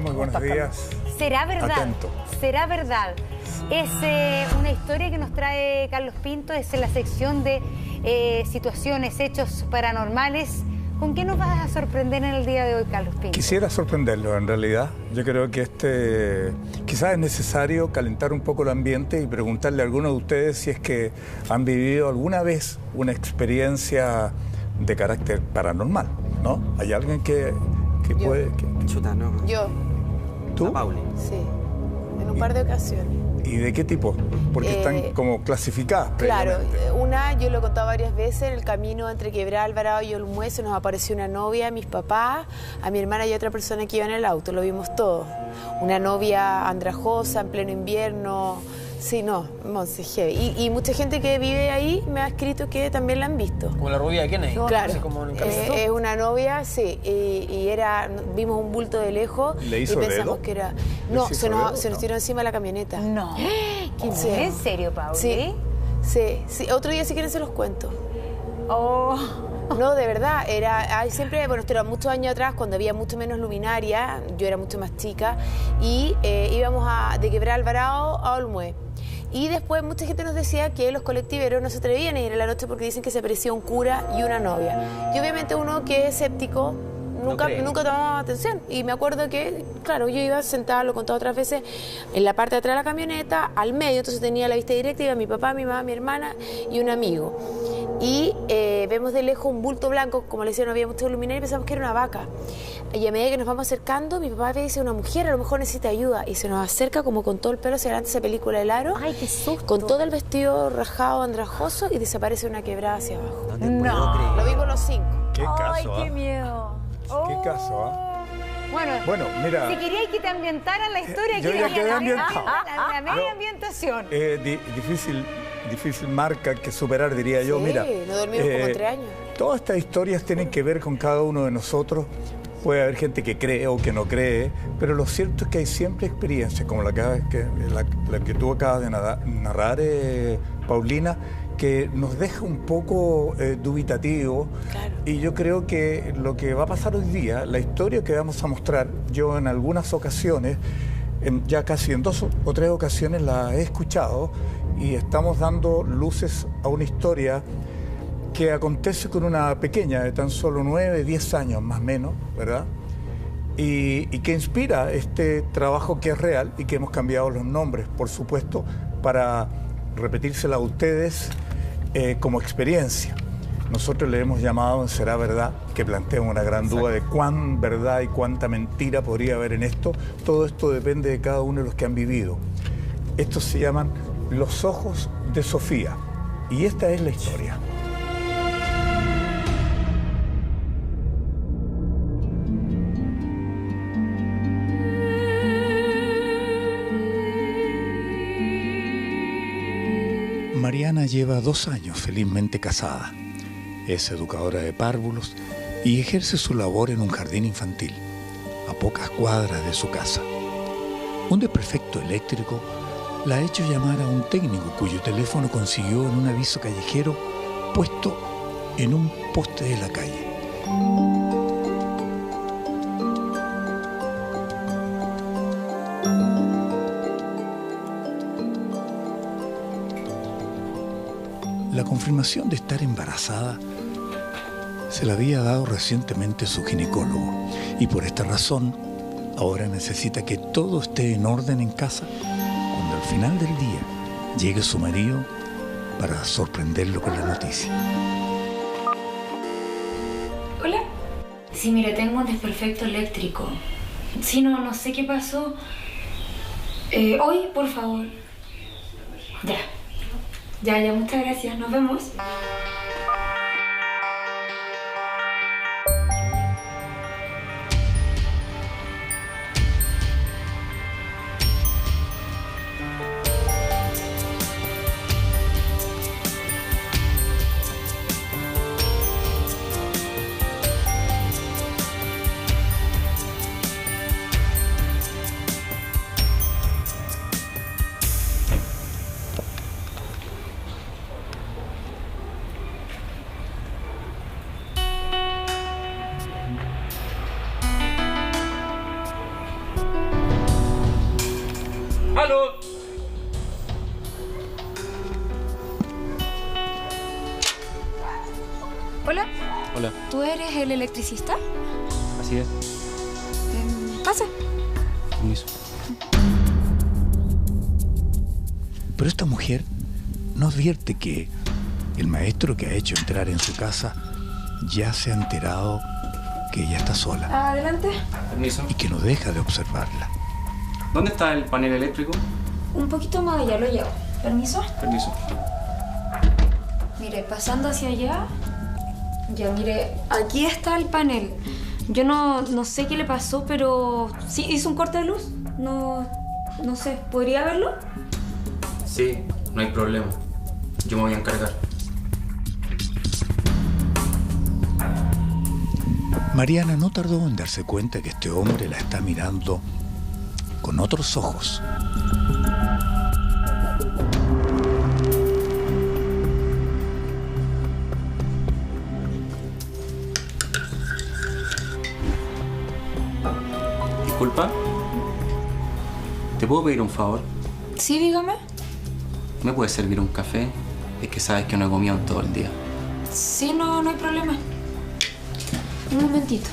Muy buenos días. ¿Será verdad? Atento. ¿Será verdad? Es una historia que nos trae Carlos Pinto, es en la sección de situaciones, hechos paranormales. ¿Con qué nos vas a sorprender en el día de hoy, Carlos Pinto? Quisiera sorprenderlo, en realidad. Yo creo que quizás es necesario calentar un poco el ambiente y preguntarle a alguno de ustedes si es que han vivido alguna vez una experiencia de carácter paranormal, ¿no? ¿Hay alguien que puede...? Chuta, no. Yo, ¿Tú? La Pauli. sí, en un par de ocasiones. ¿Y de qué tipo? Porque están como clasificadas Claro, previamente. una, yo lo he contado varias veces, en el camino entre Quebrada Alvarado y Olmué se nos apareció una novia, a mis papás, a mi hermana y otra persona que iba en el auto, lo vimos todos. Una novia andrajosa, en pleno invierno, sí, no, Monse, heavy. Y mucha gente que vive ahí me ha escrito que también la han visto. Como la rubia de Kennedy. Claro, Así como en Carlos. es una novia, sí, y vimos un bulto de lejos ¿Le hizo y pensamos dedo? que era... ¿Les No, hizo se nos dedo? tiró encima la camioneta. No. ¿Qué Sí. ¿En serio, Pauli? Sí, sí. Otro día si quieren se los cuento. Oh. No, de verdad, siempre, bueno, esto era muchos años atrás, cuando había mucho menos luminaria, yo era mucho más chica, y íbamos de Quebrada Alvarado a Olmué. Y después mucha gente nos decía que los colectiveros no se atrevían a ir a la noche porque dicen que se aparecía un cura y una novia. Y obviamente uno que es escéptico nunca tomaba atención. Y me acuerdo que, claro, yo iba sentada, lo he contado otras veces, en la parte de atrás de la camioneta, al medio, entonces tenía la vista directa, iba mi papá, mi mamá, mi hermana y un amigo. Y vemos de lejos un bulto blanco, como le decía, no había mucho luminaria, y pensamos que era una vaca. Y a medida que nos vamos acercando, mi papá me dice, una mujer a lo mejor necesita ayuda. Y se nos acerca como con todo el pelo hacia adelante, esa película El Aro. Ay, qué susto. Con todo el vestido rajado, andrajoso, y desaparece una quebrada hacia abajo. No te puedo creer. Lo vimos los 5. ¿Qué Ay, caso, qué ah? miedo. ¿Qué caso, ah? Bueno, mira... si querías que te ambientaran la historia, yo ya quedé ambientado. La media ambientación. Difícil marca que superar, diría yo. Sí, Mira, no dormimos como 3 años. Todas estas historias tienen que ver con cada uno de nosotros. Puede haber gente que cree o que no cree, pero lo cierto es que hay siempre experiencias, como la que tú acabas de narrar, Paulina, que nos deja un poco dubitativo. Claro. Y yo creo que lo que va a pasar hoy día, la historia que vamos a mostrar, yo en algunas ocasiones, ya casi en 2 o 3 ocasiones la he escuchado, y estamos dando luces a una historia que acontece con una pequeña de tan solo 9, 10 años más o menos, ¿verdad? Y que inspira este trabajo que es real y que hemos cambiado los nombres, por supuesto, para repetírsela a ustedes como experiencia. Nosotros le hemos llamado ¿Será verdad?, que plantea una gran duda de cuán verdad y cuánta mentira podría haber en esto. Todo esto depende de cada uno de los que han vivido. Estos se llaman Los ojos de Sofía, y esta es la historia. Mariana lleva 2 años felizmente casada. Es educadora de párvulos y ejerce su labor en un jardín infantil, a pocas cuadras de su casa. Un desperfecto eléctrico la ha hecho llamar a un técnico cuyo teléfono consiguió en un aviso callejero puesto en un poste de la calle. La confirmación de estar embarazada se la había dado recientemente su ginecólogo, y por esta razón ahora necesita que todo esté en orden en casa cuando al final del día llegue su marido para sorprenderlo con la noticia. Hola. Sí, mira, tengo un desperfecto eléctrico. Sí, no sé qué pasó. Hoy, por favor. Ya, muchas gracias. Nos vemos. Hola. ¿Tú eres el electricista? Así es. Pasa. Permiso. Pero esta mujer no advierte que el maestro que ha hecho entrar en su casa ya se ha enterado que ella está sola Adelante. Permiso. y que no deja de observarla. ¿Dónde está el panel eléctrico? Un poquito más allá, lo llevo. ¿Permiso? Permiso. Mire, pasando hacia allá. Ya, mire, aquí está el panel. Yo no sé qué le pasó, pero sí hizo un corte de luz. No sé, ¿podría verlo? Sí, no hay problema. Yo me voy a encargar. Mariana no tardó en darse cuenta que este hombre la está mirando con otros ojos. Disculpa. ¿Te puedo pedir un favor? Sí, dígame. ¿Me puedes servir un café? Es que sabes que no he comido en todo el día. Sí, no hay problema. Un momentito.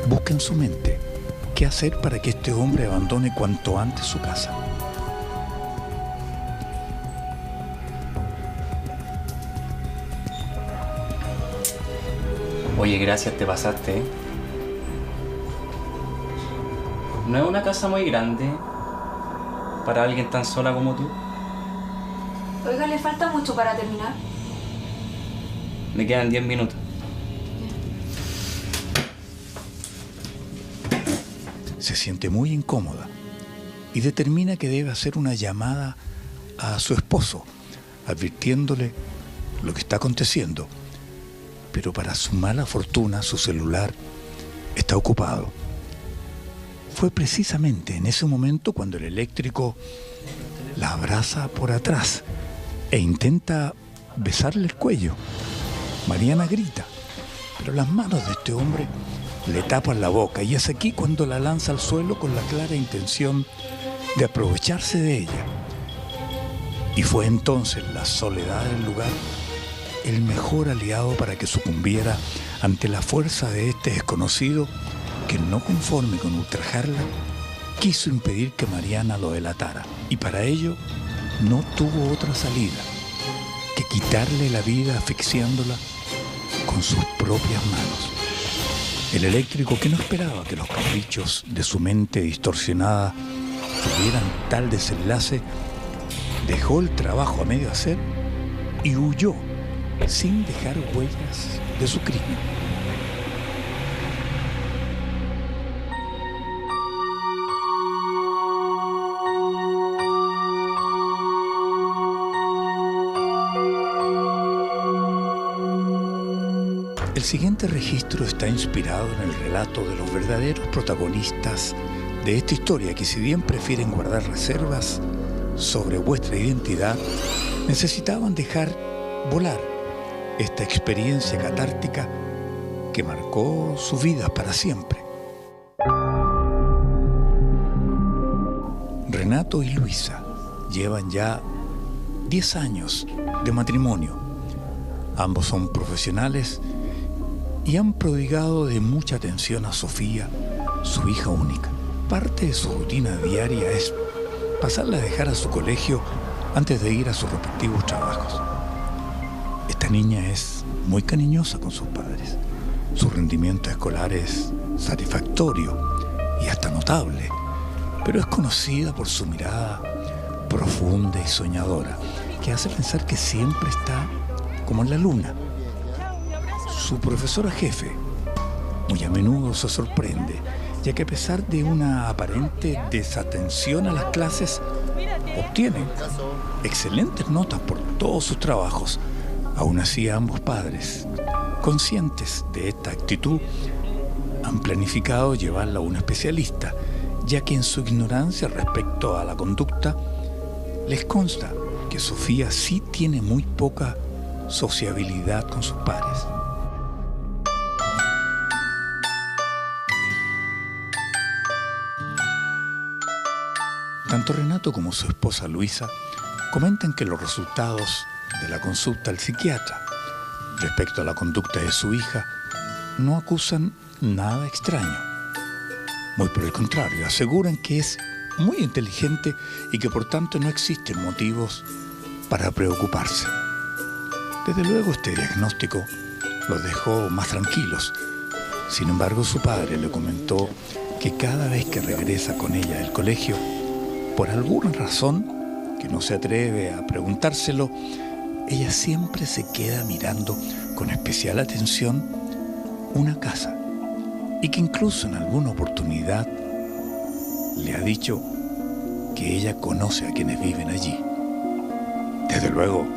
Busca en su mente qué hacer para que este hombre abandone cuanto antes su casa. Oye, gracias, te pasaste, ¿eh? No es una casa muy grande para alguien tan sola como tú. Oiga, ¿le falta mucho para terminar? Me quedan 10 minutos. Se siente muy incómoda y determina que debe hacer una llamada a su esposo, advirtiéndole lo que está aconteciendo. Pero para su mala fortuna, su celular está ocupado. Fue precisamente en ese momento cuando el eléctrico la abraza por atrás e intenta besarle el cuello. Mariana grita, pero las manos de este hombre le tapan la boca y es aquí cuando la lanza al suelo con la clara intención de aprovecharse de ella. Y fue entonces la soledad del lugar el mejor aliado para que sucumbiera ante la fuerza de este desconocido que, no conforme con ultrajarla, quiso impedir que Mariana lo delatara. Y para ello no tuvo otra salida que quitarle la vida asfixiándola con sus propias manos. El eléctrico, que no esperaba que los caprichos de su mente distorsionada tuvieran tal desenlace, dejó el trabajo a medio hacer y huyó sin dejar huellas de su crimen. El siguiente registro está inspirado en el relato de los verdaderos protagonistas de esta historia, que si bien prefieren guardar reservas sobre vuestra identidad, necesitaban dejar volar esta experiencia catártica que marcó sus vidas para siempre. Renato y Luisa llevan ya 10 años de matrimonio. Ambos son profesionales y han prodigado de mucha atención a Sofía, su hija única. Parte de su rutina diaria es pasarla a dejar a su colegio antes de ir a sus respectivos trabajos. Esta niña es muy cariñosa con sus padres. Su rendimiento escolar es satisfactorio y hasta notable, pero es conocida por su mirada profunda y soñadora, que hace pensar que siempre está como en la luna. Su profesora jefe muy a menudo se sorprende, ya que a pesar de una aparente desatención a las clases, obtiene excelentes notas por todos sus trabajos. Aún así, ambos padres, conscientes de esta actitud, han planificado llevarla a un especialista, ya que en su ignorancia respecto a la conducta, les consta que Sofía sí tiene muy poca sociabilidad con sus padres. Tanto Renato como su esposa Luisa comentan que los resultados de la consulta al psiquiatra respecto a la conducta de su hija no acusan nada extraño. Muy por el contrario, aseguran que es muy inteligente y que por tanto no existen motivos para preocuparse. Desde luego este diagnóstico los dejó más tranquilos. Sin embargo, su padre le comentó que cada vez que regresa con ella del colegio, por alguna razón que no se atreve a preguntárselo, ella siempre se queda mirando con especial atención una casa y que incluso en alguna oportunidad le ha dicho que ella conoce a quienes viven allí. Desde luego,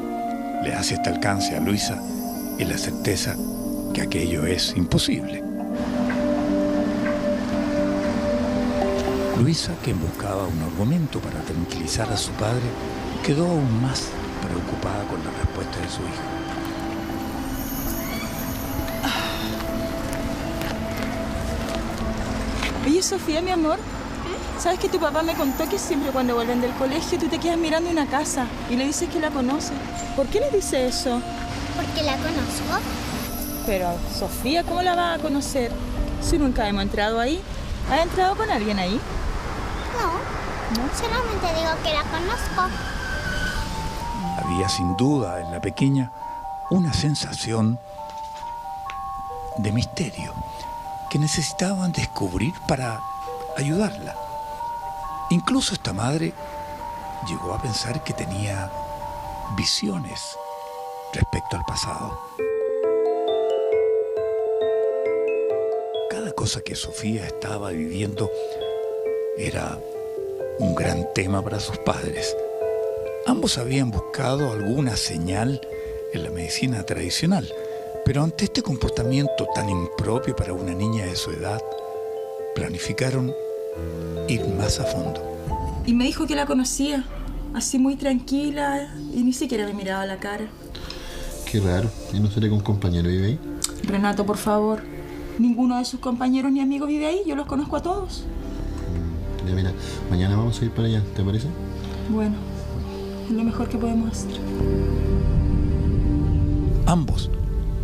le hace este alcance a Luisa y la certeza que aquello es imposible. Luisa, quien buscaba un argumento para tranquilizar a su padre, quedó aún más preocupada con la respuesta de su hijo. Oye, Sofía, mi amor, ¿sabes que tu papá me contó que siempre cuando vuelven del colegio tú te quedas mirando una casa y le dices que la conoces? ¿Por qué le dice eso? Porque la conozco. Pero, Sofía, ¿cómo la vas a conocer? Si nunca hemos entrado ahí. ¿Has entrado con alguien ahí? No, solamente digo que la conozco. Había sin duda en la pequeña una sensación de misterio que necesitaban descubrir para ayudarla. Incluso esta madre llegó a pensar que tenía visiones respecto al pasado. Cada cosa que Sofía estaba viviendo era un gran tema para sus padres. Ambos habían buscado alguna señal en la medicina tradicional, pero ante este comportamiento tan impropio para una niña de su edad, planificaron ir más a fondo. Y me dijo que la conocía, así muy tranquila, y ni siquiera me miraba a la cara. Qué raro, ¿y no será que un compañero vive ahí? Renato, por favor, ninguno de sus compañeros ni amigos vive ahí, yo los conozco a todos. Ya mira, mañana vamos a ir para allá, ¿te parece? Bueno, es lo mejor que podemos hacer. Ambos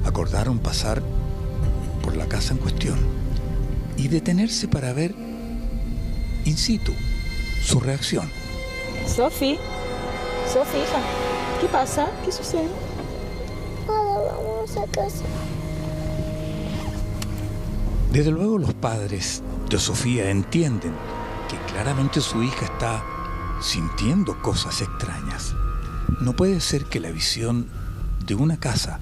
acordaron pasar por la casa en cuestión y detenerse para ver in situ su reacción. Sofi, hija, ¿qué pasa? ¿Qué sucede? Ahora vamos a casa. Desde luego los padres de Sofía entienden que claramente su hija está sintiendo cosas extrañas. No puede ser que la visión de una casa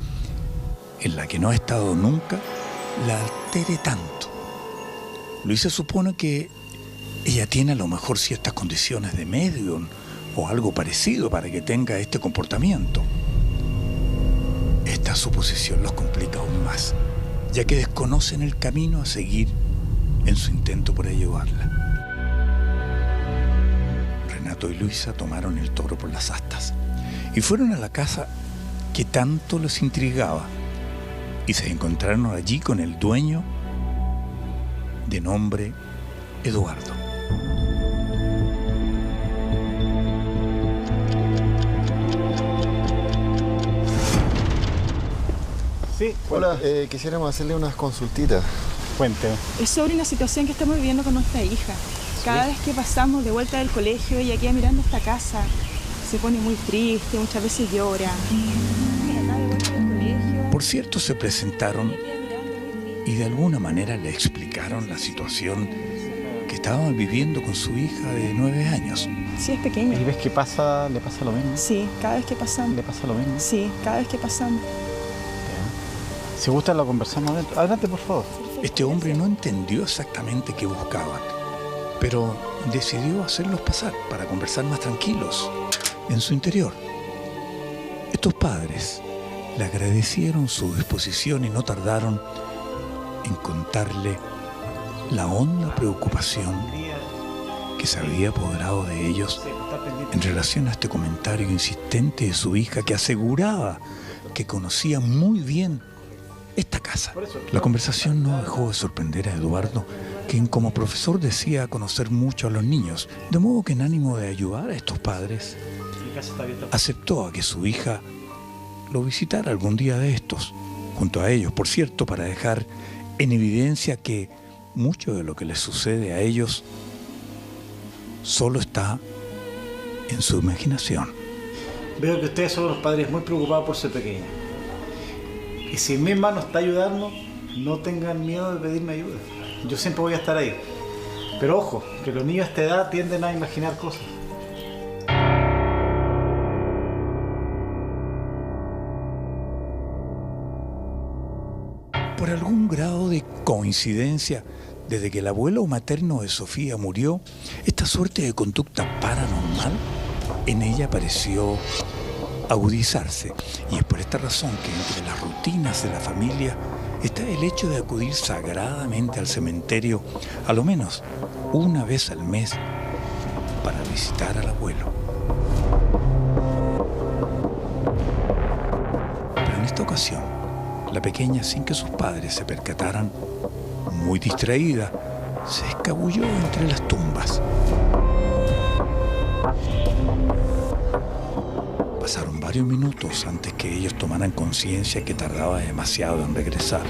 en la que no ha estado nunca la altere tanto. Luisa supone que ella tiene a lo mejor ciertas condiciones de medium o algo parecido para que tenga este comportamiento. Esta suposición los complica aún más, ya que desconocen el camino a seguir en su intento por ayudarla. Renato y Luisa tomaron el toro por las astas y fueron a la casa que tanto les intrigaba y se encontraron allí con el dueño de nombre Eduardo. Sí. Hola, quisiéramos hacerle unas consultitas. Cuente. Es sobre una situación que estamos viviendo con nuestra hija. Cada vez que pasamos de vuelta del colegio, ella queda mirando esta casa. Se pone muy triste, muchas veces llora. Por cierto, se presentaron y de alguna manera le explicaron la situación que estaban viviendo con su hija de 9 años. Sí, es pequeña. ¿Y ves que pasa, le pasa lo mismo? Sí, cada vez que pasamos. ¿Le pasa lo mismo? Sí, cada vez que pasamos. Si gusta lo conversamos adentro. Adelante, por favor. Este hombre no entendió exactamente qué buscaban, pero decidió hacerlos pasar para conversar más tranquilos en su interior. Estos padres le agradecieron su disposición y no tardaron en contarle la honda preocupación que se había apoderado de ellos en relación a este comentario insistente de su hija que aseguraba que conocía muy bien esta casa. La conversación no dejó de sorprender a Eduardo, quien como profesor decía conocer mucho a los niños, de modo que en ánimo de ayudar a estos padres, aceptó a que su hija lo visitara algún día de estos, junto a ellos, por cierto, para dejar en evidencia que mucho de lo que les sucede a ellos solo está en su imaginación. Veo que ustedes son los padres muy preocupados por su pequeña. Y si mi hermano está ayudando, no tengan miedo de pedirme ayuda. Yo siempre voy a estar ahí. Pero ojo, que los niños a esta edad tienden a imaginar cosas. Por algún grado de coincidencia, desde que el abuelo materno de Sofía murió, esta suerte de conducta paranormal en ella pareció agudizarse. Y es por esta razón que entre las rutinas de la familia está el hecho de acudir sagradamente al cementerio a lo menos una vez al mes para visitar al abuelo. Pero en esta ocasión, la pequeña, sin que sus padres se percataran, muy distraída, se escabulló entre las tumbas. Pasaron varios minutos antes que ellos tomaran conciencia que tardaba demasiado en regresar.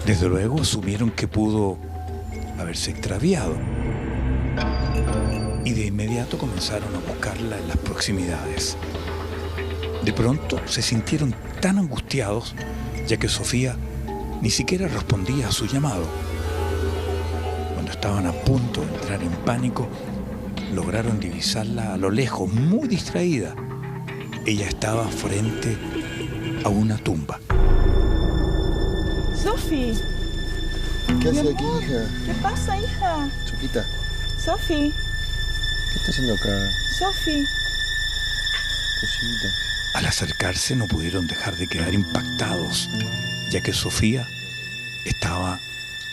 Desde luego asumieron que pudo haberse extraviado y de inmediato comenzaron a buscarla en las proximidades. De pronto se sintieron tan angustiados, ya que Sofía ni siquiera respondía a su llamado. Cuando estaban a punto de entrar en pánico, lograron divisarla a lo lejos, muy distraída. Ella estaba frente a una tumba. Sofi. ¿Qué hace aquí, hija? ¿Qué pasa, hija? Choquita, Sofi. ¿qué está haciendo acá? Sofi. Cosita. Al acercarse no pudieron dejar de quedar impactados, ya que Sofía estaba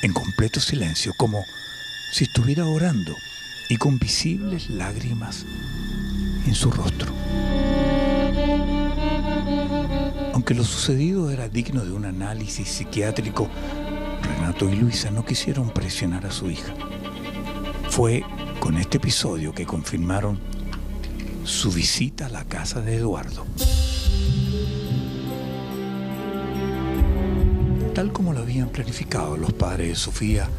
en completo silencio, como si estuviera orando y con visibles lágrimas en su rostro. Aunque lo sucedido era digno de un análisis psiquiátrico, Renato y Luisa no quisieron presionar a su hija. Fue con este episodio que confirmaron su visita a la casa de Eduardo. Tal como lo habían planificado, los padres de Sofía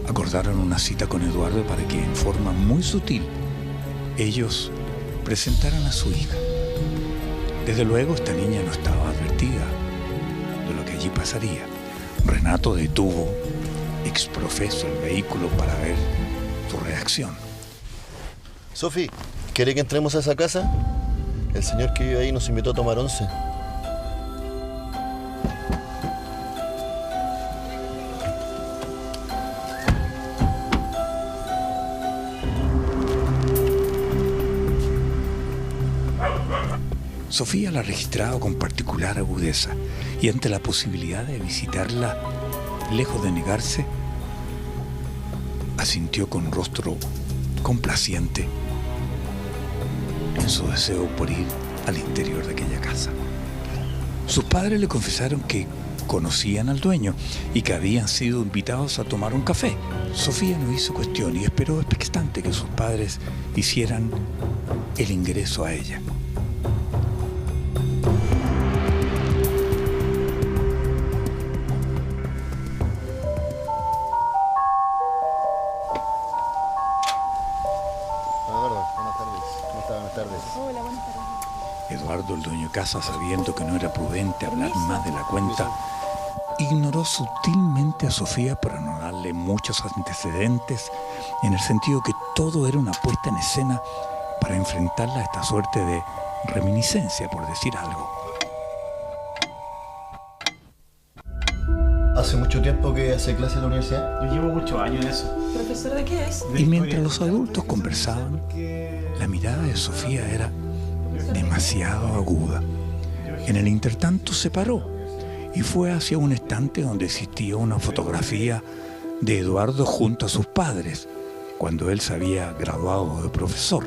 acordaron una cita con Eduardo para que, en forma muy sutil, ellos presentaran a su hija. Desde luego, esta niña no estaba advertida de lo que allí pasaría. Renato detuvo exprofeso el vehículo para ver su reacción. Sofi, ¿quiere que entremos a esa casa? El señor que vive ahí nos invitó a tomar once. Sofía la registraba con particular agudeza y ante la posibilidad de visitarla, lejos de negarse, asintió con rostro complaciente en su deseo por ir al interior de aquella casa. Sus padres le confesaron que conocían al dueño y que habían sido invitados a tomar un café. Sofía no hizo cuestión y esperó expectante que sus padres hicieran el ingreso a ella. Eduardo, el dueño de casa, sabiendo que no era prudente hablar más de la cuenta, ignoró sutilmente a Sofía para no darle muchos antecedentes, en el sentido que todo era una puesta en escena para enfrentarla a esta suerte de reminiscencia, por decir algo. ¿Hace mucho tiempo que hace clase en la universidad? Yo llevo muchos años en eso. ¿Profesor de qué es? Y mientras los adultos conversaban, la mirada de Sofía era demasiado aguda. En el intertanto se paró y fue hacia un estante donde existía una fotografía de Eduardo junto a sus padres, cuando él se había graduado de profesor.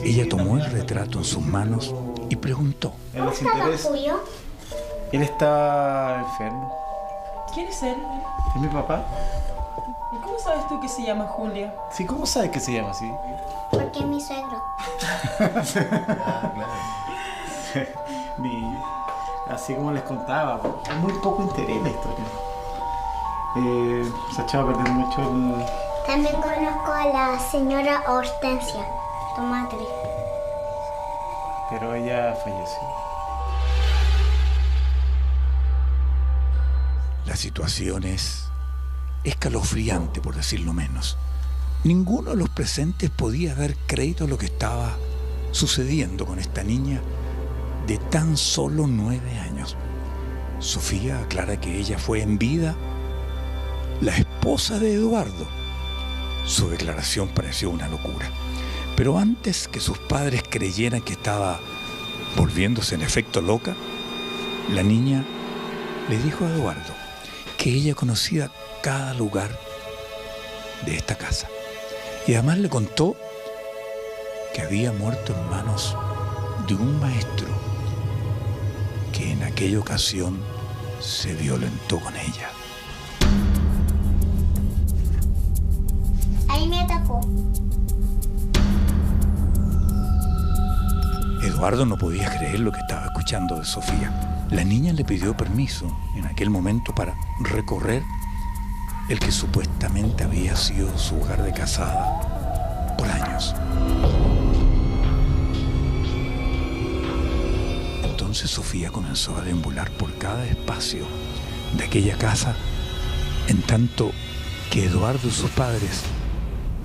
Ella tomó el retrato en sus manos y preguntó. ¿Cómo estaba Julio? Él está enfermo. ¿Quién es él? ¿Es mi papá? ¿Y cómo sabes tú que se llama Julio? Sí, ¿cómo sabes que se llama así? Porque es mi suegro. Así como les contaba, hay muy poco interés en la historia. Se ha echado a perder mucho el... También conozco a la señora Hortensia, tu madre. Pero ella falleció. La situación es escalofriante, por decirlo menos. Ninguno de los presentes podía dar crédito a lo que estaba sucediendo con esta niña de tan solo 9 años. Sofía aclara que ella fue en vida la esposa de Eduardo. Su declaración pareció una locura. Pero antes que sus padres creyeran que estaba volviéndose en efecto loca, la niña le dijo a Eduardo que ella conocía cada lugar de esta casa. Y además le contó que había muerto en manos de un maestro que en aquella ocasión se violentó con ella. Ahí me atacó. Eduardo no podía creer lo que estaba escuchando de Sofía. La niña le pidió permiso en aquel momento para recorrer el que supuestamente había sido su hogar de casada por años. Entonces Sofía comenzó a deambular por cada espacio de aquella casa, en tanto que Eduardo y sus padres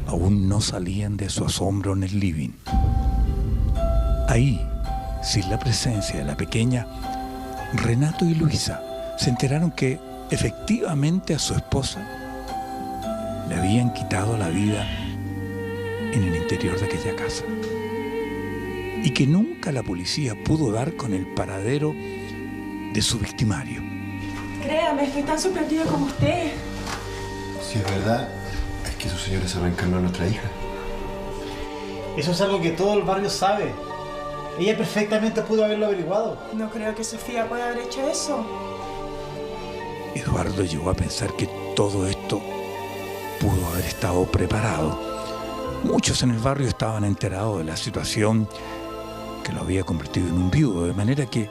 aún no salían de su asombro en el living. Ahí, sin la presencia de la pequeña, Renato y Luisa se enteraron que efectivamente a su esposa le habían quitado la vida en el interior de aquella casa y que nunca la policía pudo dar con el paradero de su victimario. Créame, estoy tan sorprendida como usted. Si es verdad, es que su señora se reencarnó en nuestra hija. Eso es algo que todo el barrio sabe. Ella perfectamente pudo haberlo averiguado. No creo que Sofía pueda haber hecho eso. Eduardo llegó a pensar que todo esto pudo haber estado preparado. Muchos en el barrio estaban enterados de la situación que lo había convertido en un viudo, de manera que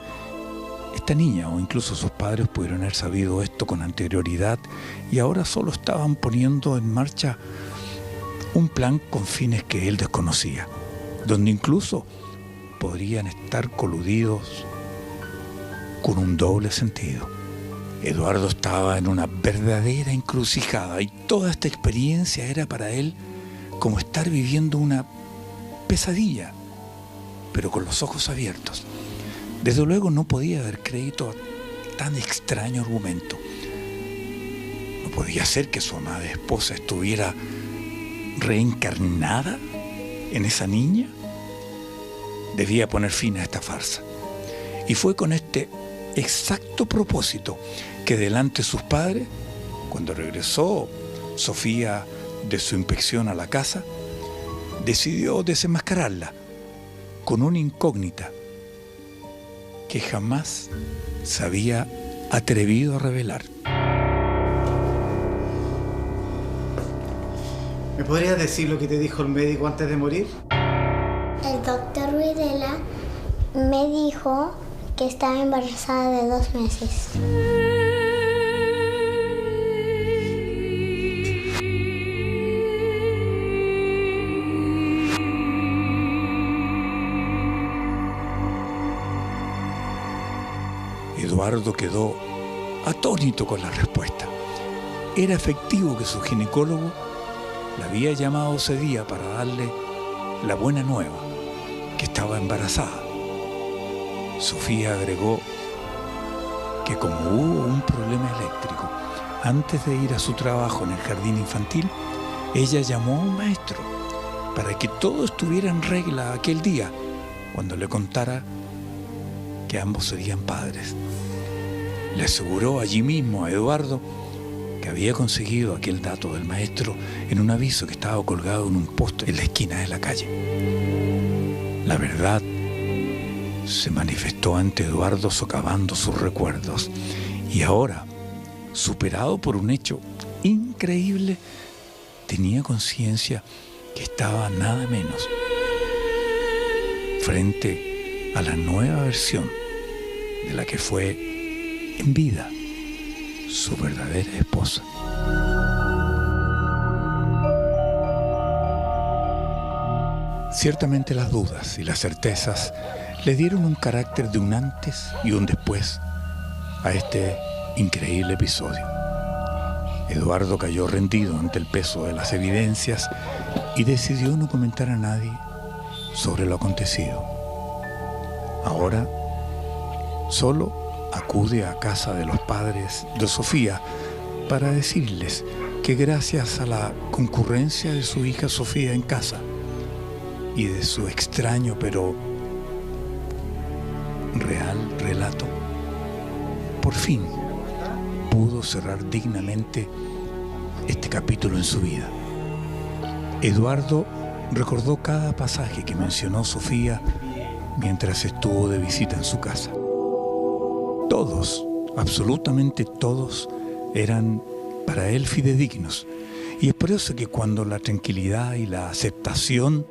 esta niña o incluso sus padres pudieron haber sabido esto con anterioridad y ahora solo estaban poniendo en marcha un plan con fines que él desconocía, donde incluso podrían estar coludidos con un doble sentido. Eduardo estaba en una verdadera encrucijada y toda esta experiencia era para él como estar viviendo una pesadilla, pero con los ojos abiertos. Desde luego no podía dar crédito a tan extraño argumento. No podía ser que su amada esposa estuviera reencarnada en esa niña. Debía poner fin a esta farsa. Y fue con este exacto propósito que delante de sus padres, cuando regresó Sofía de su inspección a la casa, decidió desenmascararla con una incógnita que jamás se había atrevido a revelar. ¿Me podrías decir lo que te dijo el médico antes de morir? El doctor Videla me dijo que estaba embarazada de 2 meses. Eduardo quedó atónito con la respuesta. Era efectivo que su ginecólogo la había llamado ese día para darle la buena nueva, que estaba embarazada. Sofía agregó que como hubo un problema eléctrico antes de ir a su trabajo en el jardín infantil, ella llamó a un maestro para que todo estuviera en regla aquel día, cuando le contara que ambos serían padres. Le aseguró allí mismo a Eduardo que había conseguido aquel dato del maestro en un aviso que estaba colgado en un poste en la esquina de la calle. La verdad se manifestó ante Eduardo socavando sus recuerdos y ahora, superado por un hecho increíble, tenía conciencia que estaba nada menos frente a la nueva versión de la que fue en vida su verdadera esposa. Ciertamente las dudas y las certezas le dieron un carácter de un antes y un después a este increíble episodio. Eduardo cayó rendido ante el peso de las evidencias y decidió no comentar a nadie sobre lo acontecido. Ahora solo acude a casa de los padres de Sofía para decirles que gracias a la concurrencia de su hija Sofía en casa y de su extraño pero real relato, por fin pudo cerrar dignamente este capítulo en su vida. Eduardo recordó cada pasaje que mencionó Sofía mientras estuvo de visita en su casa. Todos, absolutamente todos, eran para él fidedignos, y es por eso que cuando la tranquilidad y la aceptación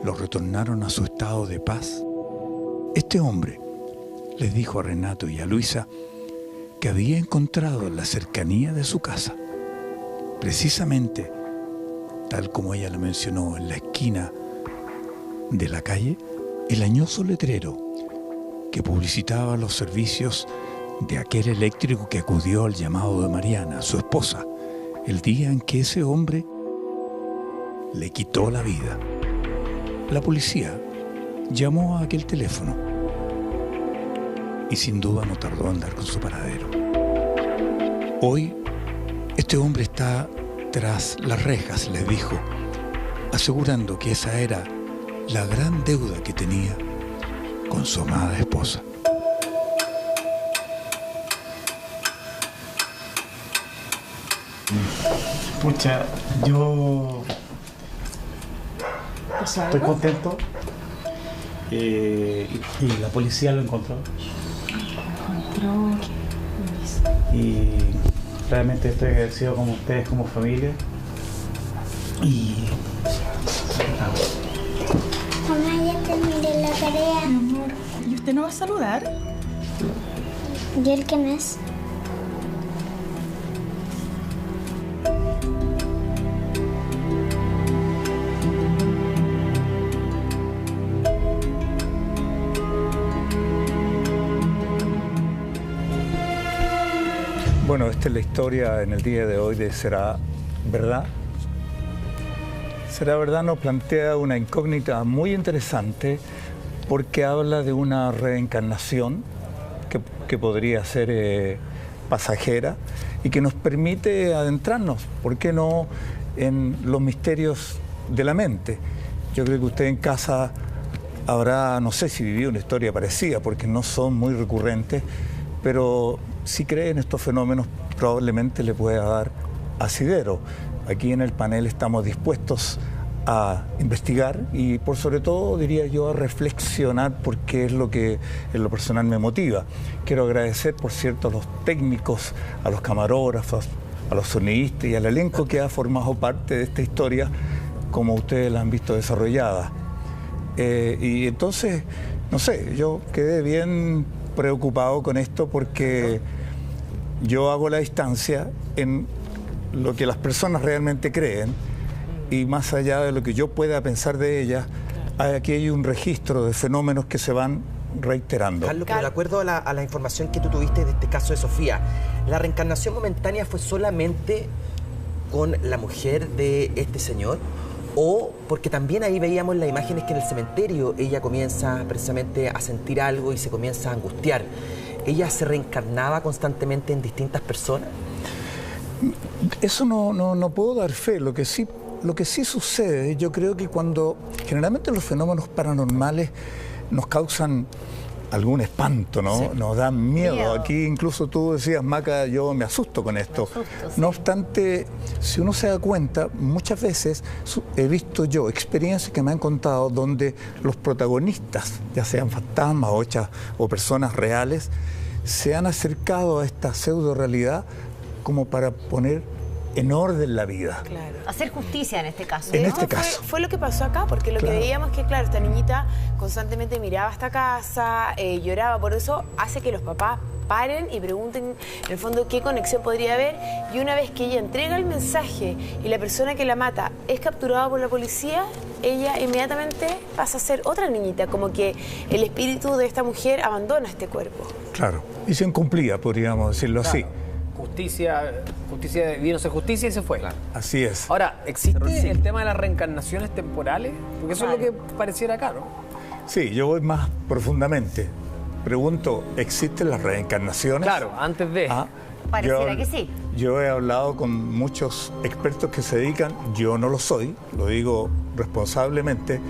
lo retornaron a su estado de paz, este hombre les dijo a Renato y a Luisa que había encontrado en la cercanía de su casa, precisamente tal como ella lo mencionó, en la esquina de la calle, el añoso letrero que publicitaba los servicios de aquel eléctrico que acudió al llamado de Mariana, su esposa, el día en que ese hombre le quitó la vida. La policía llamó a aquel teléfono y sin duda no tardó en dar con su paradero. Hoy, este hombre está tras las rejas, les dijo, asegurando que esa era la gran deuda que tenía con su amada esposa. Pucha, yo estoy contento y la policía lo encontró. Y realmente estoy agradecido con ustedes como familia. Y Mamá, ya terminé la tarea. Mi amor, ¿y usted no va a saludar? ¿Y él quién es? Bueno, esta es la historia en el día de hoy de ¿Será verdad? ¿Será verdad? Nos plantea una incógnita muy interesante porque habla de una reencarnación que podría ser pasajera y que nos permite adentrarnos, ¿por qué no?, en los misterios de la mente. Yo creo que usted en casa habrá, no sé si vivió una historia parecida porque no son muy recurrentes, pero si cree en estos fenómenos probablemente le pueda dar asidero. Aquí en el panel estamos dispuestos a investigar y por sobre todo, diría yo, a reflexionar porque es lo que en lo personal me motiva. Quiero agradecer, por cierto, a los técnicos, a los camarógrafos, a los sonidistas y al elenco que ha formado parte de esta historia como ustedes la han visto desarrollada. Y entonces, no sé, yo quedé bien preocupado con esto porque yo hago la distancia en lo que las personas realmente creen y más allá de lo que yo pueda pensar de ellas, aquí hay un registro de fenómenos que se van reiterando. Carlos, pero de acuerdo a la información que tú tuviste de este caso de Sofía, ¿la reencarnación momentánea fue solamente con la mujer de este señor? O porque también ahí veíamos las imágenes que en el cementerio ella comienza precisamente a sentir algo y se comienza a angustiar. ¿Ella se reencarnaba constantemente en distintas personas? Eso no puedo dar fe. Lo que sí sucede, yo creo que cuando generalmente los fenómenos paranormales nos causan algún espanto, ¿no? Sí. Nos da miedo. Aquí incluso tú decías, Maca, yo me asusto con esto. No obstante, si uno se da cuenta, muchas veces he visto yo experiencias que me han contado donde los protagonistas, ya sean fantasmas o personas reales, se han acercado a esta pseudo realidad como para poner en orden la vida. Claro. Hacer justicia en este caso. En este caso. Fue lo que pasó acá, porque lo que veíamos que, claro, esta niñita constantemente miraba esta casa, lloraba, por eso hace que los papás paren y pregunten, en el fondo, qué conexión podría haber, y una vez que ella entrega el mensaje y la persona que la mata es capturada por la policía, ella inmediatamente pasa a ser otra niñita, como que el espíritu de esta mujer abandona este cuerpo. Claro, y se incumplía, podríamos decirlo así. Justicia vino a hacer justicia y se fue. Claro. Así es. Ahora, ¿existe el tema de las reencarnaciones temporales? Porque eso es lo que pareciera acá, ¿no? Sí, yo voy más profundamente. Pregunto, ¿existen las reencarnaciones? Claro, antes de... Pareciera que sí. Yo he hablado con muchos expertos que se dedican, yo no lo soy, lo digo responsablemente,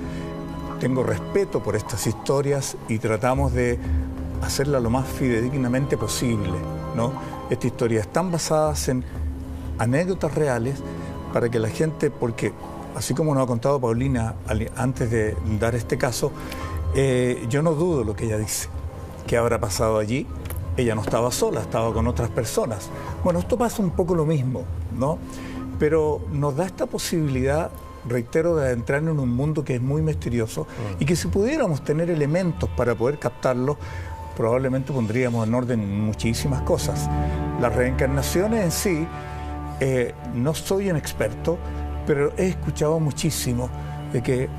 tengo respeto por estas historias y tratamos de hacerla lo más fidedignamente posible, ¿no? Estas historias están basadas en anécdotas reales para que la gente, porque así como nos ha contado Paulina antes de dar este caso, yo no dudo lo que ella dice, que habrá pasado allí. Ella no estaba sola, estaba con otras personas. Bueno, esto pasa un poco lo mismo, ¿no? Pero nos da esta posibilidad, reitero, de adentrar en un mundo que es muy misterioso y que si pudiéramos tener elementos para poder captarlo, probablemente pondríamos en orden muchísimas cosas. Las reencarnaciones en sí, no soy un experto, pero he escuchado muchísimo de que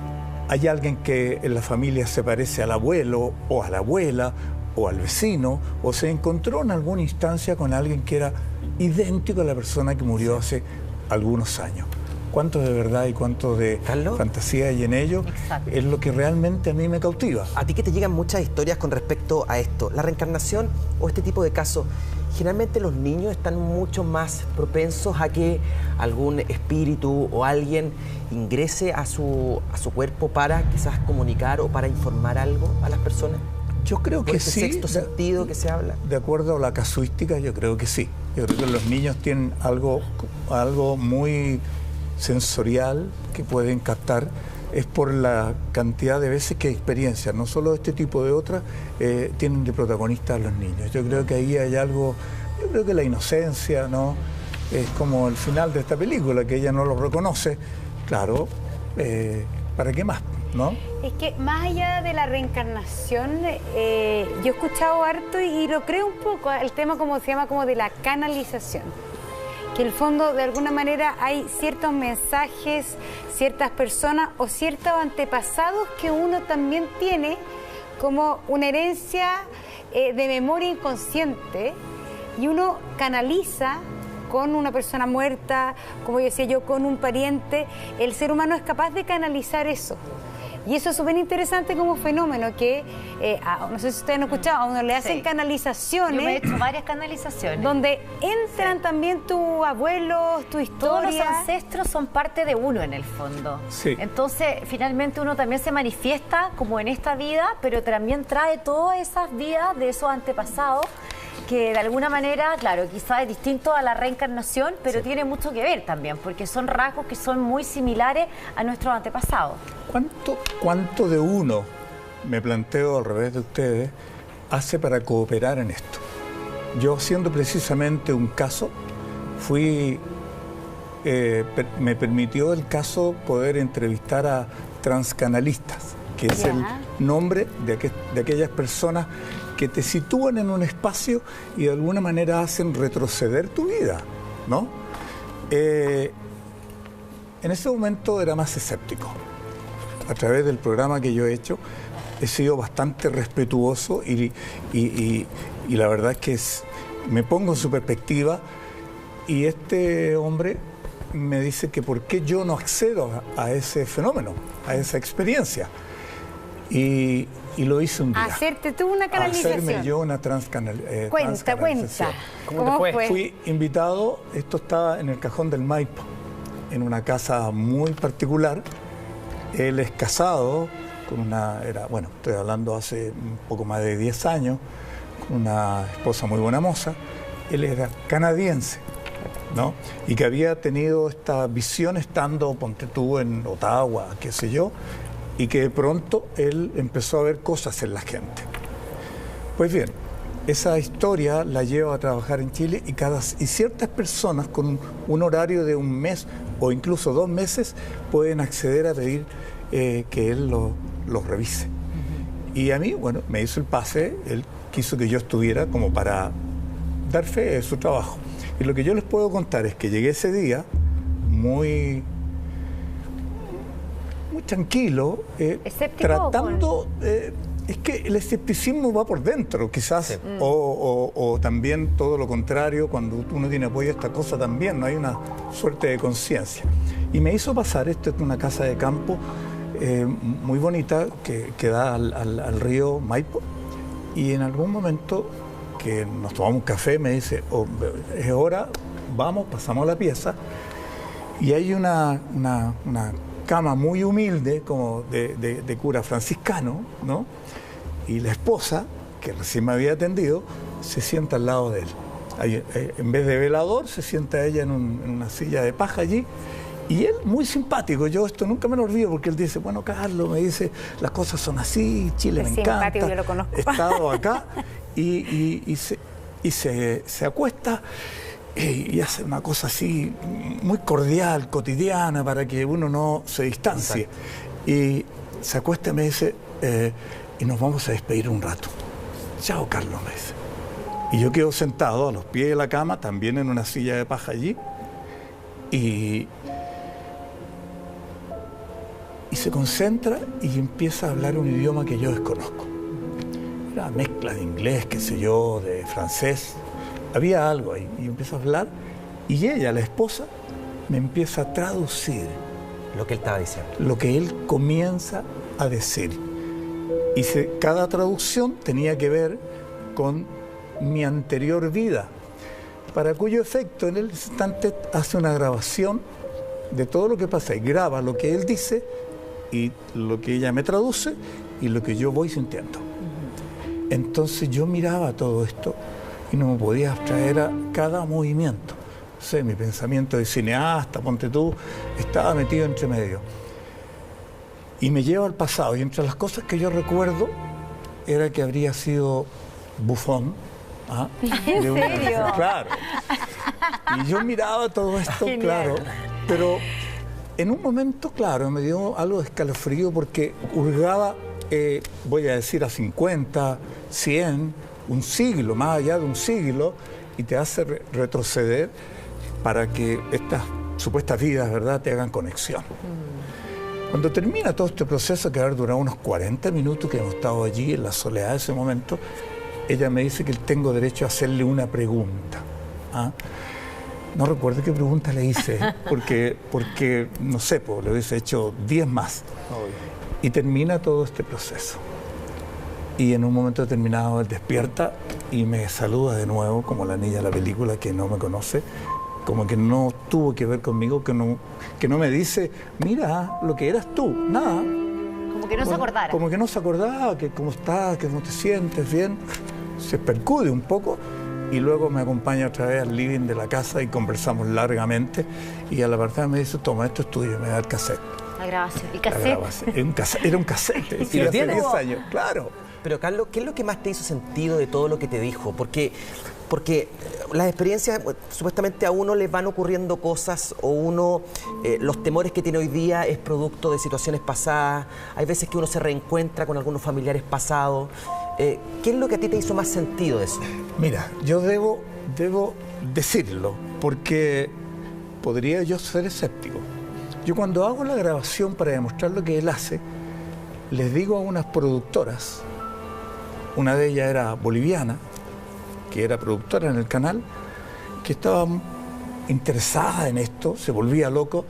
hay alguien que en la familia se parece al abuelo o a la abuela o al vecino, o se encontró en alguna instancia con alguien que era idéntico a la persona que murió hace algunos años. Cuánto de verdad y cuánto de fantasía hay en ello. Exacto. Es lo que realmente a mí me cautiva. A ti que te llegan muchas historias con respecto a esto, la reencarnación o este tipo de casos, generalmente los niños están mucho más propensos a que algún espíritu o alguien ingrese a su cuerpo para quizás comunicar o para informar algo a las personas. Yo creo que sí. Sexto sentido que se habla. De acuerdo a la casuística, yo creo que sí. Yo creo que los niños tienen algo muy sensorial que pueden captar. Es por la cantidad de veces que experiencian, no solo este tipo de otras, tienen de protagonistas a los niños. Yo creo que ahí hay algo, yo creo que la inocencia, ¿no? Es como el final de esta película, que ella no lo reconoce. Claro, ¿para qué más? ¿No? Es que más allá de la reencarnación, yo he escuchado harto y lo creo un poco, el tema como se llama como de la canalización. Que en el fondo de alguna manera hay ciertos mensajes, ciertas personas o ciertos antepasados que uno también tiene como una herencia de memoria inconsciente y uno canaliza con una persona muerta, como decía yo, con un pariente. El ser humano es capaz de canalizar eso. Y eso es súper interesante como fenómeno que, no sé si ustedes han escuchado, a uno le hacen canalizaciones. Yo me he hecho varias canalizaciones. Donde entran también tus abuelos, tu historia. Todos los ancestros son parte de uno en el fondo. Sí. Entonces, finalmente uno también se manifiesta como en esta vida, pero también trae todas esas vidas de esos antepasados que de alguna manera, claro, quizás es distinto a la reencarnación, pero tiene mucho que ver también, porque son rasgos que son muy similares a nuestros antepasados. ¿Cuánto de uno, me planteo al revés de ustedes, hace para cooperar en esto? Yo, siendo precisamente un caso, me permitió el caso poder entrevistar a transcanalistas, que es el nombre de aquellas personas que te sitúan en un espacio y de alguna manera hacen retroceder tu vida, ¿no? En ese momento era más escéptico. A través del programa que yo he hecho, he sido bastante respetuoso y la verdad es que me pongo en su perspectiva y este hombre me dice que por qué yo no accedo a ese fenómeno, a esa experiencia. Y lo hice un día. Hacerte tú una canalización. Hacerme yo una transcanalización. Cuenta. ¿Cómo fue? Fui invitado, esto estaba en el Cajón del Maipo, en una casa muy particular. Él es casado, estoy hablando hace un poco más de 10 años, con una esposa muy buena moza. Él era canadiense, ¿no? Y que había tenido esta visión estando, ponte tú, en Ottawa, qué sé yo, y que de pronto él empezó a ver cosas en la gente. Pues bien, esa historia la lleva a trabajar en Chile y ciertas personas con un horario de un mes o incluso 2 meses pueden acceder a pedir que él los revise. Y a mí, bueno, me hizo el pase, él quiso que yo estuviera como para dar fe de su trabajo. Y lo que yo les puedo contar es que llegué ese día muy tranquilo, tratando... es que el escepticismo va por dentro, quizás, sí. o también todo lo contrario, cuando uno tiene apoyo a esta cosa también, no hay una suerte de conciencia. Y me hizo pasar, esto es una casa de campo muy bonita que da al río Maipo, y en algún momento que nos tomamos un café me dice, es hora, vamos, pasamos a la pieza, y hay una cama muy humilde, como de cura franciscano, ¿no? Y la esposa, que recién me había atendido, se sienta al lado de él. Ahí, en vez de velador, se sienta ella en una silla de paja allí. Y él, muy simpático, yo esto nunca me lo olvido, porque él dice, bueno, Carlos, me dice, las cosas son así, Chile me encanta. Simpático, yo lo conozco. He estado acá y se acuesta y hace una cosa así muy cordial, cotidiana, para que uno no se distancie. Exacto. Y se acuesta y me dice, y nos vamos a despedir un rato. Chao, Carlos, me dice. Y yo quedo sentado a los pies de la cama, también en una silla de paja allí, y se concentra y empieza a hablar un idioma que yo desconozco. Era una mezcla de inglés, qué sé yo, de francés. Había algo ahí, y empieza a hablar, y ella, la esposa, me empieza a traducir lo que él estaba diciendo. Lo que él comienza a decir. Y cada traducción tenía que ver con mi anterior vida, para cuyo efecto en el instante hace una grabación de todo lo que pasa y graba lo que él dice y lo que ella me traduce y lo que yo voy sintiendo. Entonces yo miraba todo esto y no me podía abstraer a cada movimiento. O sea, mi pensamiento de cineasta, ponte tú, estaba metido entre medio. Y me lleva al pasado, y entre las cosas que yo recuerdo era que habría sido Buffon. ¿Ah? ¿En serio? Claro. Y yo miraba todo esto, genial. Claro, pero en un momento, claro, me dio algo de escalofrío porque hurgaba, voy a decir, a 50, 100, un siglo, más allá de un siglo, y te hace retroceder para que estas supuestas vidas, ¿verdad?, te hagan conexión. Cuando termina todo este proceso, que haber durado unos 40 minutos que hemos estado allí en la soledad de ese momento, ella me dice que tengo derecho a hacerle una pregunta. ¿Ah? No recuerdo qué pregunta le hice, porque no sé, pues, le hubiese hecho 10 más. Y termina todo este proceso. Y en un momento determinado él despierta y me saluda de nuevo, como la niña de la película que no me conoce, como que no tuvo que ver conmigo, que no me dice, mira, lo que eras tú, nada. Como que no se acordara. Como que no se acordaba, que cómo estás, que cómo te sientes, bien. Se percude un poco y luego me acompaña otra vez al living de la casa y conversamos largamente. Y a la verdad me dice, toma, esto es tuyo, me da el cassette. La grabación, el cassette. Era un cassette. ¿Y lo tienes? Hace 10 años, claro. Pero Carlos, ¿qué es lo que más te hizo sentido de todo lo que te dijo? Porque las experiencias, supuestamente a uno le van ocurriendo cosas o uno, los temores que tiene hoy día es producto de situaciones pasadas. Hay veces que uno se reencuentra con algunos familiares pasados. ¿Qué es lo que a ti te hizo más sentido de eso? Mira, yo debo decirlo, porque podría yo ser escéptico. Yo cuando hago la grabación para demostrar lo que él hace, les digo a unas productoras, una de ellas era boliviana, que era productora en el canal, que estaba interesada en esto, se volvía loca,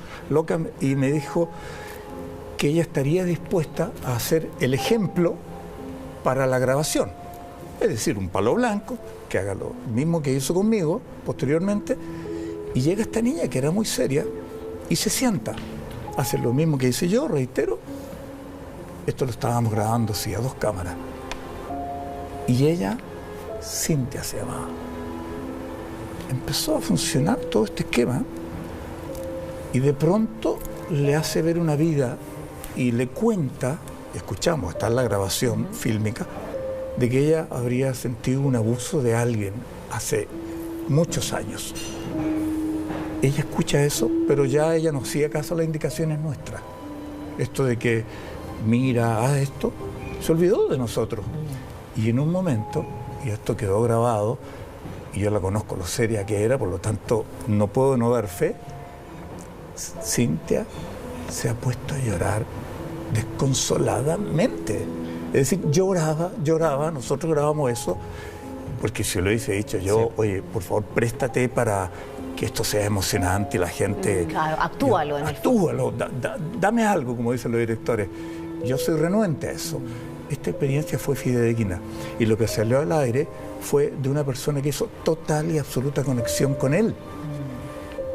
y me dijo que ella estaría dispuesta a hacer el ejemplo para la grabación. Es decir, un palo blanco, que haga lo mismo que hizo conmigo posteriormente, y llega esta niña que era muy seria y se sienta, hace lo mismo que hice yo, reitero, esto lo estábamos grabando, sí, a 2 cámaras. Y ella, Cintia se llamaba. Empezó a funcionar todo este esquema y de pronto le hace ver una vida y le cuenta, escuchamos, está en la grabación fílmica, de que ella habría sentido un abuso de alguien hace muchos años. Ella escucha eso, pero ya ella no hacía caso a las indicaciones nuestras. Esto de que, mira, haz esto, se olvidó de nosotros. Y en un momento, y esto quedó grabado, y yo la conozco lo seria que era, por lo tanto no puedo no dar fe, Cintia se ha puesto a llorar desconsoladamente. Es decir, lloraba, nosotros grabamos eso, porque se lo hice dicho yo, sí. Oye, por favor, préstate para que esto sea emocionante y la gente... Claro, actúalo. Actúalo, dame algo, como dicen los directores. Yo soy renuente a eso. Esta experiencia fue fidedigna y lo que salió al aire fue de una persona que hizo total y absoluta conexión con él.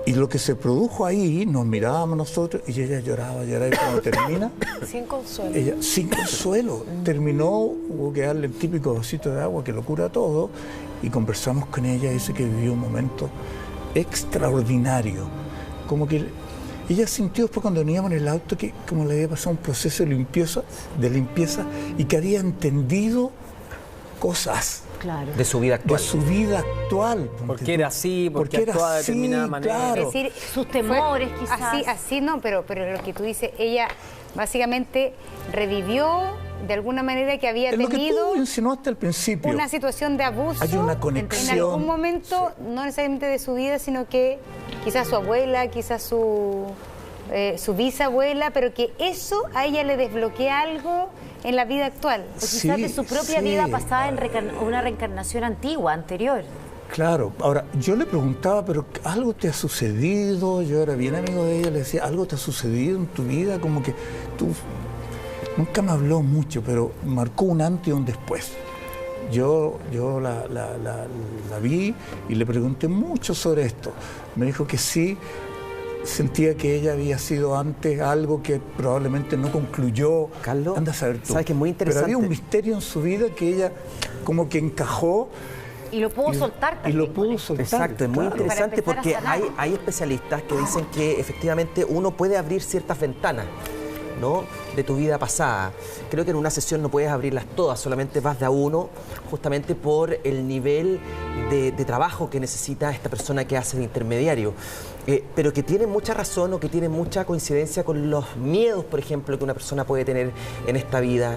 Y lo que se produjo ahí, nos mirábamos nosotros y ella lloraba, y cuando termina... Sin consuelo. Ella, sin consuelo. Terminó, hubo que darle el típico vasito de agua que lo cura todo, y conversamos con ella y dice que vivió un momento extraordinario. Como que ella sintió después cuando veníamos en el auto que como le había pasado un proceso de limpieza y que había entendido cosas. Claro. De su vida actual. De su vida actual. Porque era así, porque actuaba de determinada manera. Claro. Es decir, sus temores quizás. Así no, pero lo que tú dices, ella básicamente revivió de alguna manera que había tenido... Lo que tú insinuaste al principio. Una situación de abuso. Hay una conexión. En algún momento, sí. No necesariamente de su vida, sino que quizás su abuela, quizás su bisabuela, pero que eso a ella le desbloquea algo en la vida actual. O quizás de su propia vida pasada en una reencarnación anterior. Claro. Ahora, yo le preguntaba, ¿pero algo te ha sucedido? Yo era bien amigo de ella, le decía, ¿algo te ha sucedido en tu vida? Como que tú... Nunca me habló mucho, pero marcó un antes y un después. Yo la vi y le pregunté mucho sobre esto. Me dijo que sí, sentía que ella había sido antes algo que probablemente no concluyó. Carlos, anda a saber tú. ¿Sabes que es muy interesante? Pero había un misterio en su vida que ella como que encajó. Y lo pudo soltar también. Y lo pudo soltar. Exacto, es muy interesante porque hay especialistas que dicen que efectivamente uno puede abrir ciertas ventanas, ¿no?, de tu vida pasada. Creo que en una sesión no puedes abrirlas todas, solamente vas de a uno, justamente por el nivel de trabajo que necesita esta persona que hace de intermediario. Pero que tiene mucha razón o que tiene mucha coincidencia con los miedos, por ejemplo, que una persona puede tener en esta vida.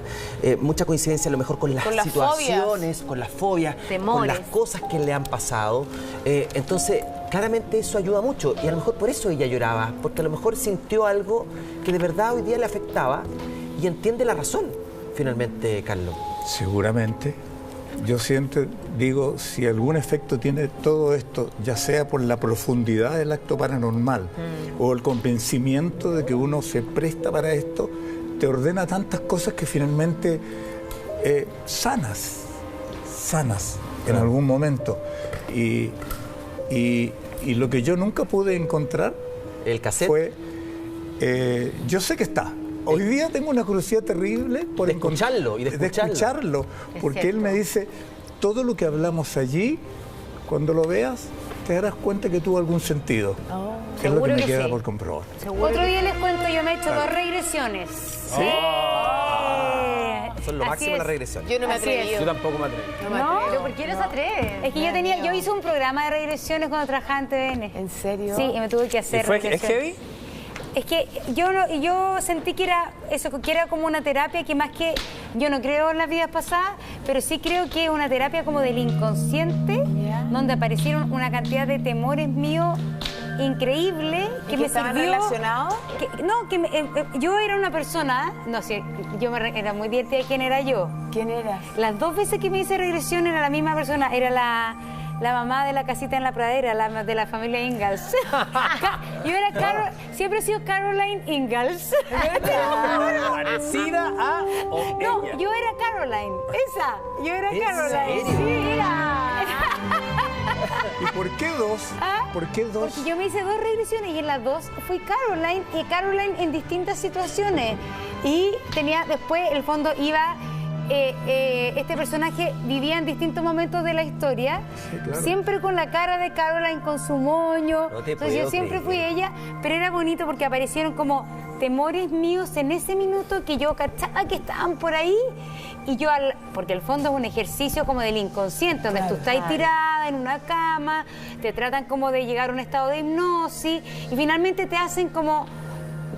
Mucha coincidencia a lo mejor con las situaciones, con las fobias, con las cosas que le han pasado. Entonces, claramente eso ayuda mucho y a lo mejor por eso ella lloraba, porque a lo mejor sintió algo que de verdad hoy día le afectaba y entiende la razón, finalmente, Carlos. Seguramente. Yo siempre digo, si algún efecto tiene todo esto, ya sea por la profundidad del acto paranormal o el convencimiento de que uno se presta para esto, te ordena tantas cosas que finalmente sanas en algún momento. Y lo que yo nunca pude encontrar ¿el cassette? Fue, yo sé que está. Hoy día tengo una curiosidad terrible por escucharlo, porque él me dice, todo lo que hablamos allí, cuando lo veas, te darás cuenta que tuvo algún sentido. Es lo que me queda por comprobar. Otro día les cuento, yo me he hecho 2 regresiones. ¿Sí? Son lo máximo las regresiones. Yo no me atreví. Yo tampoco me atreví. ¿Pero por qué no se atreve? Es que yo hice un programa de regresiones cuando trabajaba en TVN. ¿En serio? Sí, y me tuve que hacer regresiones. ¿Es heavy? Es que yo sentí que era eso, que era como una terapia que más que... Yo no creo en las vidas pasadas, pero sí creo que es una terapia como del inconsciente, donde aparecieron una cantidad de temores míos increíble que me estaban sirvió... relacionados? Yo era una persona... No sé, era muy divertida. ¿Quién era yo? ¿Quién era? Las 2 veces que me hice regresión era la misma persona. Era la mamá de la casita en la pradera, de la familia Ingalls. Yo era siempre he sido Caroline Ingalls. Parecida a... No, yo era Caroline. Esa. Yo era Caroline. ¿En serio? Sí, era. ¿Y por qué 2? ¿Por qué 2? Porque yo me hice 2 regresiones y en las 2 fui Caroline, y Caroline en distintas situaciones. Y tenía, después, el fondo iba, este personaje vivía en distintos momentos de la historia, Sí, claro. siempre con la cara de Caroline, con su moño. No te Entonces puedo yo siempre fui creer. ella, pero era bonito porque aparecieron como temores míos en ese minuto que yo cachaba que estaban por ahí. Y yo, porque el fondo es un ejercicio como del inconsciente, donde tú estás tirada en una cama, te tratan como de llegar a un estado de hipnosis y finalmente te hacen como,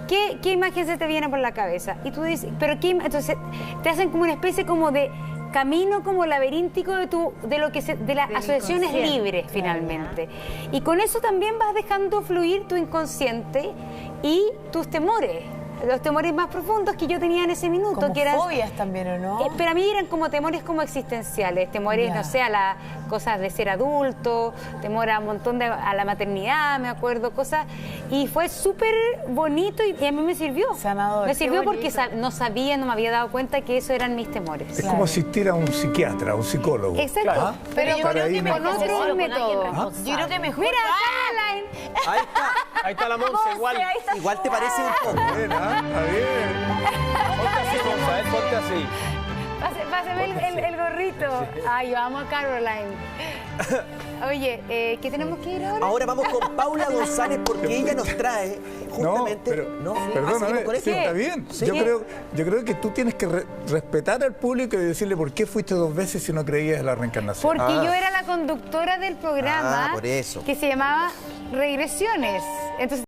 ¿qué imagen se te viene por la cabeza? Y tú dices, pero ¿qué? Entonces te hacen como una especie como de camino como laberíntico de lo que de las asociaciones libres finalmente. Y con eso también vas dejando fluir tu inconsciente y tus temores. Los temores más profundos que yo tenía en ese minuto. Como que eran fobias también, ¿o no? pero a mí eran como temores como existenciales, temores, no sé, a las cosas de ser adulto, temor a un montón a la maternidad, me acuerdo, cosas. Y fue súper bonito y a mí me sirvió. Sanador. Me sirvió porque bonito. no me había dado cuenta que eso eran mis temores. Es como asistir a un psiquiatra, a un psicólogo. Exacto. Pero Estar ahí, con otro método. Yo creo que mejor. Mira, Caroline. Ahí está. Ahí está la Monse, igual. Igual te parece un poco. Bien, ¿ah? Está bien. Ponte así, Monse, ponte así. Pásame el gorrito. Ay, yo amo a Caroline. Oye, ¿qué tenemos que ir ahora? Ahora vamos con Paula González porque ella nos trae justamente... Perdóname, ¿seguimos con sí, esto? está bien. Sí. Yo creo que tú tienes que respetar al público y decirle por qué fuiste 2 veces si no creías en la reencarnación. Porque yo era la conductora del programa por eso. que se llamaba Regresiones. Entonces